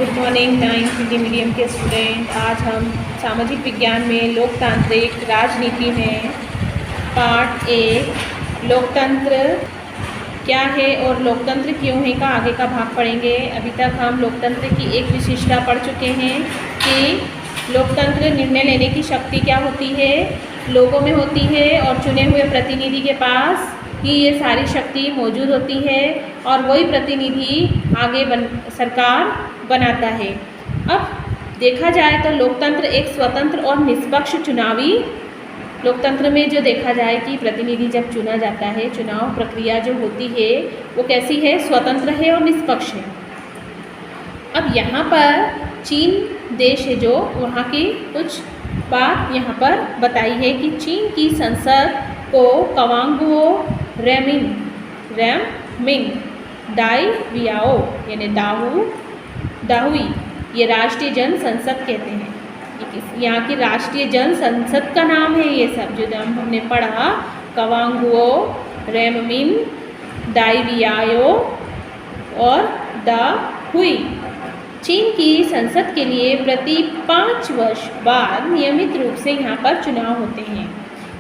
Good morning 9th Hindi medium के student. आज हम सामाजिक विज्ञान में लोकतांत्रिक राजनीति में पार्ट 1 लोकतंत्र क्या है और लोकतंत्र क्यों है का आगे का भाग पढ़ेंगे। अभी तक हम लोकतंत्र की एक विशेषता पढ़ चुके हैं कि लोकतंत्र निर्णय लेने की शक्ति क्या होती है, लोगों में होती है और चुने हुए प्रतिनिधि के पास ही ये सारी शक्ति मौजूद होती है और वही प्रतिनिधि आगे सरकार बनाता है। अब देखा जाए तो लोकतंत्र एक स्वतंत्र और निष्पक्ष चुनावी लोकतंत्र में जो देखा जाए कि प्रतिनिधि जब चुना जाता है, चुनाव प्रक्रिया जो होती है वो कैसी है, स्वतंत्र है और निष्पक्ष है। अब यहाँ पर चीन देश है जो वहाँ की कुछ बात यहाँ पर बताई है कि चीन की संसद को कवांगुओ रेमिंग डाई वियाओ यानी दाहुई ये राष्ट्रीय जन संसद कहते हैं। यहाँ की राष्ट्रीय जन संसद का नाम है ये सब जो नाम हमने पढ़ा, कवांगुओ रेमिंग डाई वियाओ और दाहुई। चीन की संसद के लिए प्रति 5 वर्ष बाद नियमित रूप से यहाँ पर चुनाव होते हैं।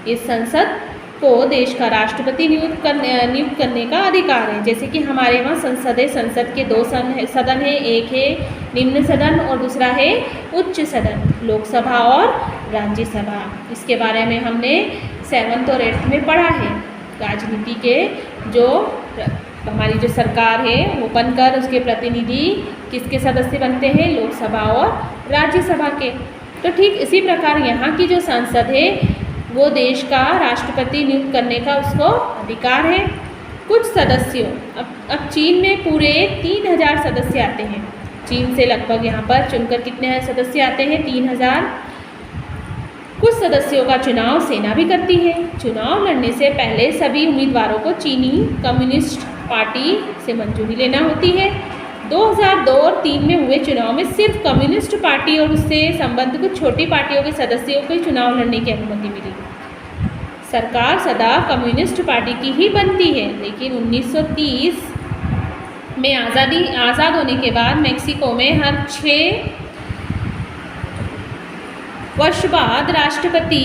इस संसद को देश का राष्ट्रपति नियुक्त करने का अधिकार है। जैसे कि हमारे वहाँ संसद है, संसद के 2 सदन है, एक है निम्न सदन और दूसरा है उच्च सदन, लोकसभा और राज्यसभा। इसके बारे में हमने 7th और 8th में पढ़ा है। राजनीति के जो हमारी जो सरकार है वो बनकर उसके प्रतिनिधि किसके सदस्य बनते हैं, लोकसभा और राज्यसभा के। तो ठीक इसी प्रकार यहाँ की जो संसद है वो देश का राष्ट्रपति नियुक्त करने का उसको अधिकार है। कुछ सदस्यों अब चीन में पूरे 3000 सदस्य आते हैं। चीन से लगभग यहाँ पर चुनकर कितने सदस्य आते हैं, 3000। कुछ सदस्यों का चुनाव सेना भी करती है। चुनाव लड़ने से पहले सभी उम्मीदवारों को चीनी कम्युनिस्ट पार्टी से मंजूरी लेना होती है। 2002 और 3 में हुए चुनाव में सिर्फ कम्युनिस्ट पार्टी और उससे संबंधित कुछ छोटी पार्टियों के सदस्यों को चुनाव लड़ने की अनुमति मिली। सरकार सदा कम्युनिस्ट पार्टी की ही बनती है, लेकिन 1930 में आज़ाद होने के बाद मेक्सिको में हर 6 वर्ष बाद राष्ट्रपति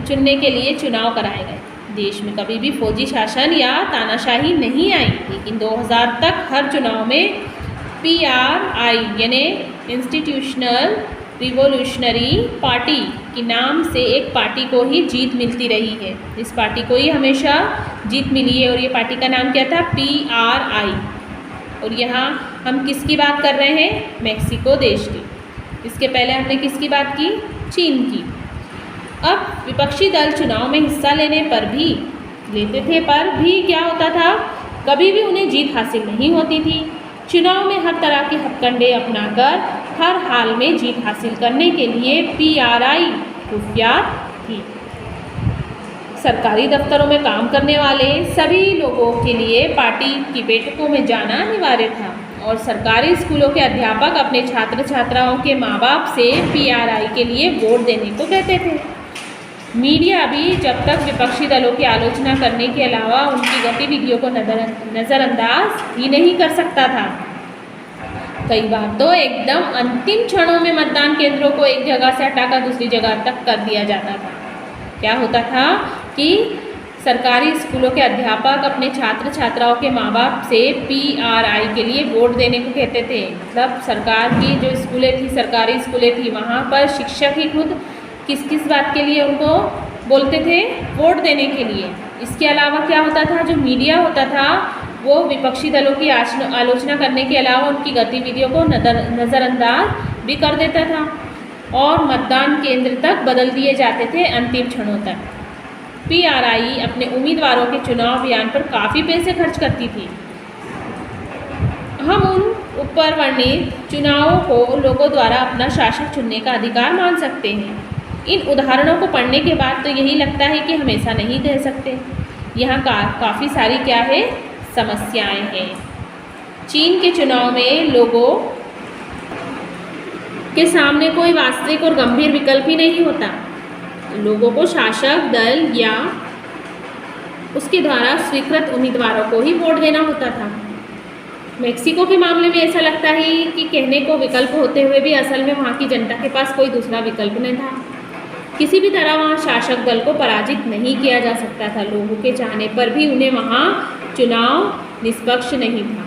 चुनने के लिए चुनाव कराए गए। देश में कभी भी फौजी शासन या तानाशाही नहीं आई, लेकिन 2000 तक हर चुनाव में PRI यानी इंस्टीट्यूशनल रिवोल्यूशनरी पार्टी के नाम से एक पार्टी को ही जीत मिलती रही है। इस पार्टी को ही हमेशा जीत मिली है और ये पार्टी का नाम क्या था, PRI। और यहाँ हम किसकी बात कर रहे हैं, मेक्सिको देश की। इसके पहले हमने किसकी बात की, चीन की। अब विपक्षी दल चुनाव में हिस्सा लेते थे पर भी क्या होता था, कभी भी उन्हें जीत हासिल नहीं होती थी। चुनाव में हर तरह के हथकंडे अपनाकर हर हाल में जीत हासिल करने के लिए PRI कुख्यात थी। सरकारी दफ्तरों में काम करने वाले सभी लोगों के लिए पार्टी की बैठकों में जाना अनिवार्य था और सरकारी स्कूलों के अध्यापक अपने छात्र छात्राओं के माँ बाप से PRI के लिए वोट देने को कहते थे। मीडिया भी जब तक विपक्षी दलों की आलोचना करने के अलावा उनकी गतिविधियों को नज़रअंदाज ही नहीं कर सकता था। कई बार तो एकदम अंतिम क्षणों में मतदान केंद्रों को एक जगह से हटाकर दूसरी जगह तक कर दिया जाता था। क्या होता था कि सरकारी स्कूलों के अध्यापक अपने छात्र छात्राओं के माँ बाप से PRI के लिए वोट देने को कहते थे। मतलब सरकार की जो स्कूलें थी, सरकारी स्कूलें थी, वहाँ पर शिक्षक ही खुद किस बात के लिए उनको बोलते थे, वोट देने के लिए। इसके अलावा क्या होता था, जो मीडिया होता था वो विपक्षी दलों की आलोचना करने के अलावा उनकी गतिविधियों को नज़रअंदाज भी कर देता था और मतदान केंद्र तक बदल दिए जाते थे अंतिम क्षणों तक। PRI अपने उम्मीदवारों के चुनाव अभियान पर काफ़ी पैसे खर्च करती थी। हम उन ऊपर वर्णित चुनावों को लोगों द्वारा अपना शासक चुनने का अधिकार मान सकते हैं। इन उदाहरणों को पढ़ने के बाद तो यही लगता है कि हम ऐसा नहीं कह सकते। यहाँ काफ़ी सारी क्या है, समस्याएं हैं। चीन के चुनाव में लोगों के सामने कोई वास्तविक और गंभीर विकल्प ही नहीं होता। लोगों को शासक दल या उसके द्वारा स्वीकृत उम्मीदवारों को ही वोट देना होता था। मेक्सिको के मामले में ऐसा लगता है कि कहने को विकल्प होते हुए भी असल में वहाँ की जनता के पास कोई दूसरा विकल्प नहीं था। किसी भी तरह वहाँ शासक दल को पराजित नहीं किया जा सकता था। लोगों के चाहने पर भी उन्हें वहाँ चुनाव निष्पक्ष नहीं था,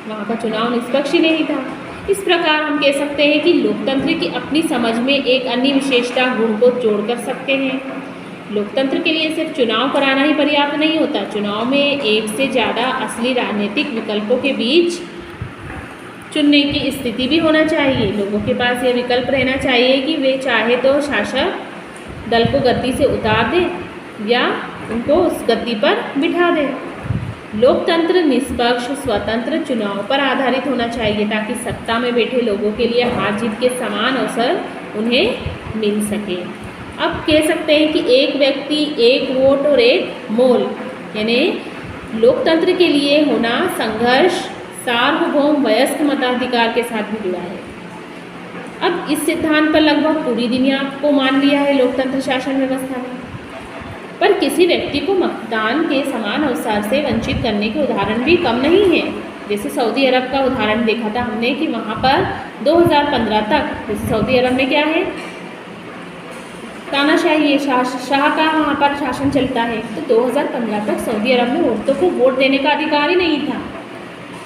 वहाँ का चुनाव निष्पक्ष ही नहीं था। इस प्रकार हम कह सकते हैं कि लोकतंत्र की अपनी समझ में एक अन्य विशेषता गुण को जोड़ कर सकते हैं। लोकतंत्र के लिए सिर्फ चुनाव कराना ही पर्याप्त नहीं होता। चुनाव में एक से ज़्यादा असली राजनीतिक विकल्पों के बीच चुनने की स्थिति भी होना चाहिए। लोगों के पास यह विकल्प रहना चाहिए कि वे चाहे तो शासक दल को गद्दी से उतार दे या उनको उस गद्दी पर बिठा दे। लोकतंत्र निष्पक्ष स्वतंत्र चुनाव पर आधारित होना चाहिए ताकि सत्ता में बैठे लोगों के लिए हार जीत के समान अवसर उन्हें मिल सके। अब कह सकते हैं कि एक व्यक्ति एक वोट और एक मोल, यानी लोकतंत्र के लिए होना संघर्ष सार्वभौम वयस्क मताधिकार के साथ भी जुड़ा है। अब इस सिद्धांत पर लगभग पूरी दुनिया को मान लिया है लोकतंत्र शासन व्यवस्था में, पर किसी व्यक्ति को मतदान के समान अवसर से वंचित करने के उदाहरण भी कम नहीं है। जैसे सऊदी अरब का उदाहरण देखा था हमने कि वहाँ पर 2015 तक, जैसे सऊदी अरब में क्या है, तानाशाही शाह का वहाँ पर शासन चलता है, तो 2015 तक सऊदी अरब में औरतों को वोट देने का अधिकार ही नहीं था।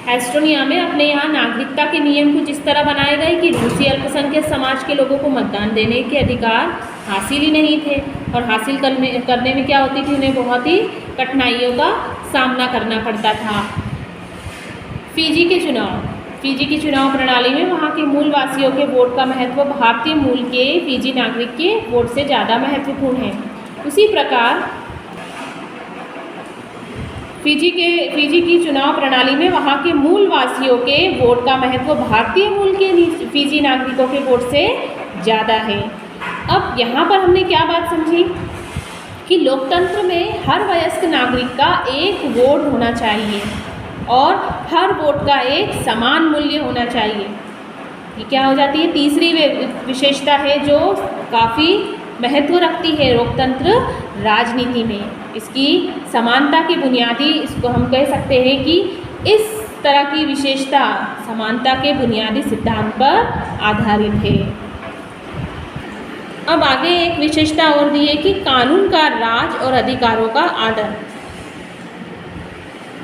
एस्टोनिया में अपने यहाँ नागरिकता के नियम कुछ इस तरह बनाए गए कि रूसी अल्पसंख्यक समाज के लोगों को मतदान देने के अधिकार हासिल ही नहीं थे, और हासिल करने में क्या होती थी, उन्हें बहुत ही कठिनाइयों का सामना करना पड़ता था। फिजी की चुनाव प्रणाली में वहाँ के मूल वासियों के वोट का महत्व भारतीय मूल के फिजी नागरिक के वोट से ज़्यादा महत्वपूर्ण है। उसी प्रकार फिजी की चुनाव प्रणाली में वहाँ के मूल वासियों के वोट का महत्व भारतीय मूल के फिजी नागरिकों के वोट से ज़्यादा है। अब यहाँ पर हमने क्या बात समझी कि लोकतंत्र में हर वयस्क नागरिक का एक वोट होना चाहिए और हर वोट का एक समान मूल्य होना चाहिए। ये क्या हो जाती है, तीसरी विशेषता है जो काफ़ी महत्व रखती है लोकतंत्र राजनीति में। इसकी समानता की बुनियादी, इसको हम कह सकते हैं कि इस तरह की विशेषता समानता के बुनियादी सिद्धांत पर आधारित है। अब आगे एक विशेषता और दी है कि कानून का राज और अधिकारों का आदर।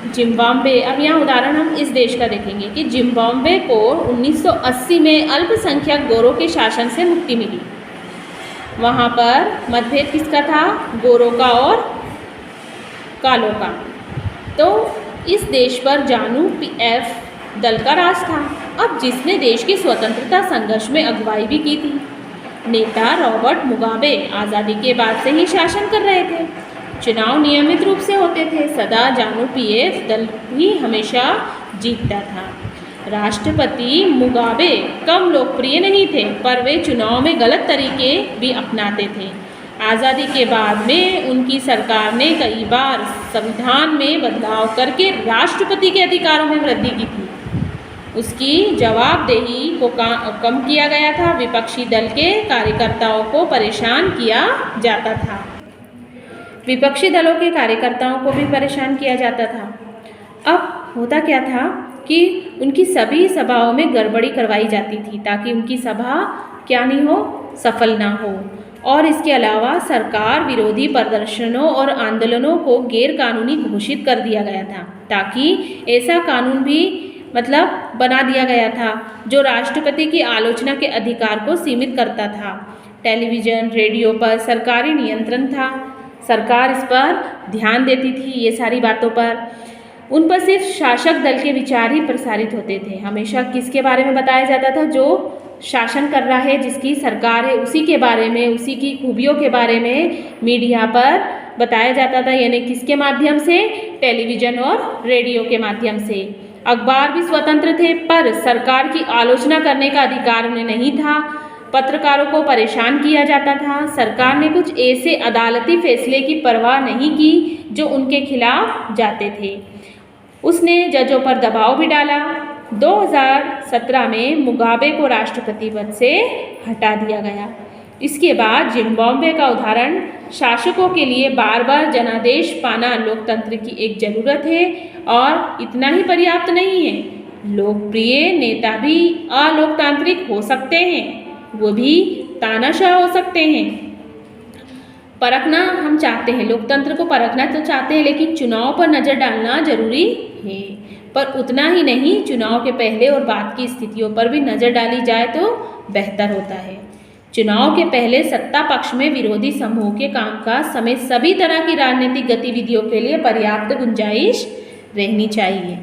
जिम्बाब्वे, अब यहाँ उदाहरण हम इस देश का देखेंगे कि जिम्बाब्वे को 1980 में अल्पसंख्यक गोरों के शासन से मुक्ति मिली। वहाँ पर मतभेद किसका था, गोरों का और कालों का। तो इस देश पर जानू पीएफ दल का राज था, अब जिसने देश की स्वतंत्रता संघर्ष में अगुवाई भी की थी। नेता रॉबर्ट मुगाबे आज़ादी के बाद से ही शासन कर रहे थे। चुनाव नियमित रूप से होते थे, सदा जानू पीएफ दल ही हमेशा जीतता था। राष्ट्रपति मुगाबे कम लोकप्रिय नहीं थे, पर वे चुनाव में गलत तरीके भी अपनाते थे। आज़ादी के बाद में उनकी सरकार ने कई बार संविधान में बदलाव करके राष्ट्रपति के अधिकारों में वृद्धि की थी। उसकी जवाबदेही को कम किया गया था। विपक्षी दल के कार्यकर्ताओं को परेशान किया जाता था। विपक्षी दलों के कार्यकर्ताओं को भी परेशान किया जाता था। अब होता क्या था कि उनकी सभी सभाओं में गड़बड़ी करवाई जाती थी ताकि उनकी सभा क्या नहीं हो, सफल ना हो। और इसके अलावा सरकार विरोधी प्रदर्शनों और आंदोलनों को गैर कानूनी घोषित कर दिया गया था, ताकि ऐसा कानून भी बना दिया गया था जो राष्ट्रपति की आलोचना के अधिकार को सीमित करता था। टेलीविज़न रेडियो पर सरकारी नियंत्रण था, सरकार इस पर ध्यान देती थी। ये सारी बातों पर उन पर सिर्फ शासक दल के विचार ही प्रसारित होते थे। हमेशा किसके बारे में बताया जाता था, जो शासन कर रहा है, जिसकी सरकार है, उसी के बारे में, उसी की खूबियों के बारे में मीडिया पर बताया जाता था। यानी किसके माध्यम से, टेलीविज़न और रेडियो के माध्यम से। अखबार भी स्वतंत्र थे, पर सरकार की आलोचना करने का अधिकार उन्हें नहीं था। पत्रकारों को परेशान किया जाता था। सरकार ने कुछ ऐसे अदालती फैसले की परवाह नहीं की जो उनके खिलाफ जाते थे। उसने जजों पर दबाव भी डाला। 2017 में मुगाबे को राष्ट्रपति पद से हटा दिया गया। इसके बाद जिम्बाब्वे का उदाहरण शासकों के लिए बार बार जनादेश पाना लोकतंत्र की एक ज़रूरत है, और इतना ही पर्याप्त नहीं है। लोकप्रिय नेता भी अलोकतांत्रिक हो सकते हैं, वो भी तानाशाह हो सकते हैं। परखना हम चाहते हैं, लोकतंत्र को परखना तो चाहते हैं, लेकिन चुनाव पर नज़र डालना जरूरी है। पर उतना ही नहीं, चुनाव के पहले और बाद की स्थितियों पर भी नज़र डाली जाए तो बेहतर होता है। चुनाव के पहले सत्ता पक्ष में विरोधी समूह के कामकाज समेत सभी तरह की राजनीतिक गतिविधियों के लिए पर्याप्त गुंजाइश रहनी चाहिए।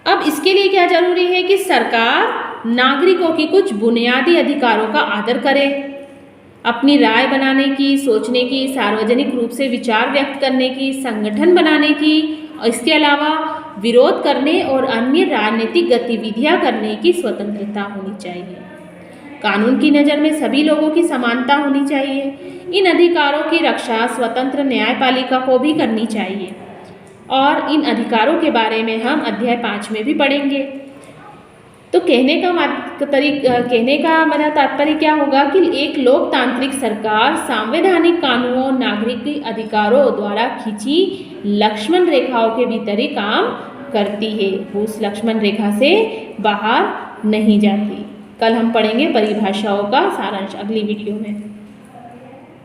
अब इसके लिए क्या जरूरी है कि सरकार नागरिकों की कुछ बुनियादी अधिकारों का आदर करे। अपनी राय बनाने की, सोचने की, सार्वजनिक रूप से विचार व्यक्त करने की, संगठन बनाने की, इसके अलावा विरोध करने और अन्य राजनीतिक गतिविधियां करने की स्वतंत्रता होनी चाहिए। कानून की नज़र में सभी लोगों की समानता होनी चाहिए। इन अधिकारों की रक्षा स्वतंत्र न्यायपालिका को भी करनी चाहिए और इन अधिकारों के बारे में हम अध्याय 5 में भी पढ़ेंगे। तो कहने का मेरा तात्पर्य क्या होगा कि एक लोकतांत्रिक सरकार संवैधानिक कानूनों और नागरिक अधिकारों द्वारा खींची लक्ष्मण रेखाओं के भीतर ही काम करती है, उस लक्ष्मण रेखा से बाहर नहीं जाती। कल हम पढ़ेंगे परिभाषाओं का सारांश अगली वीडियो में।